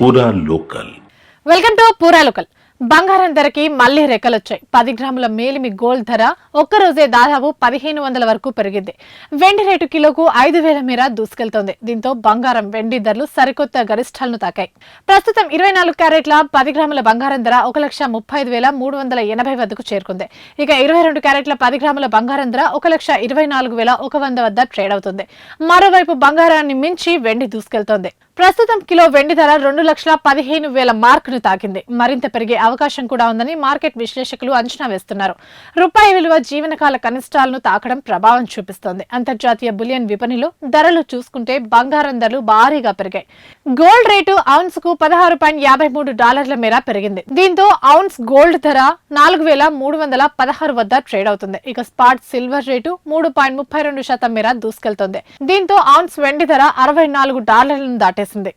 పూరా local. Welcome to పూరా local. బంగారం ధరకి మళ్లీ రెక్కలొచ్చాయి. 10 గ్రాముల మేలిమి గోల్డ్ ధర ఒక్కరోజే దాదాపు 1500 వరకు పెరిగింది. వెండి రేటు కిలోకు 5000 మేర దూసుకెళ్తోంది. దీంతో బంగారం వెండి ధరలు సరికొత్త గరిష్టాలను తాకాయి. ప్రస్తుతం 24 క్యారెట్ల 10 గ్రాముల బంగారం ధర 1,35,380 వద్దకు చేరుకుంది. ఇక 22 క్యారెట్ల 10 గ్రాముల బంగారం ధర 1,24,100 వద్ద ట్రేడ్ అవుతుంది. మరోవైపు బంగారాన్ని మించి వెండి దూసుకెళ్తోంది. ప్రస్తుతం కిలో వెండి ధర 2,15,000 మార్కును తాకింది. మరింత పెరిగే అవకాశం కూడా ఉందని మార్కెట్ విశ్లేషకులు అంచనా వేస్తున్నారు. రూపాయి విలువ జీవనకాల కనిష్టాలను తాకడం ప్రభావం చూపిస్తోంది. అంతర్జాతీయ బులియన్ విపణిలో ధరలు చూసుకుంటే బంగారం ధరలు భారీగా పెరిగాయి. గోల్డ్ రేటు ఔన్స్ కు $16.53 మేర పెరిగింది. దీంతో ఔన్స్ గోల్డ్ ధర 4,316 వద్ద ట్రేడ్ అవుతుంది. ఇక స్పాట్ సిల్వర్ రేటు 3.32% మేర దూసుకెళ్తోంది. దీంతో ఔన్స్ వెండి ధర $64 దాటేసింది.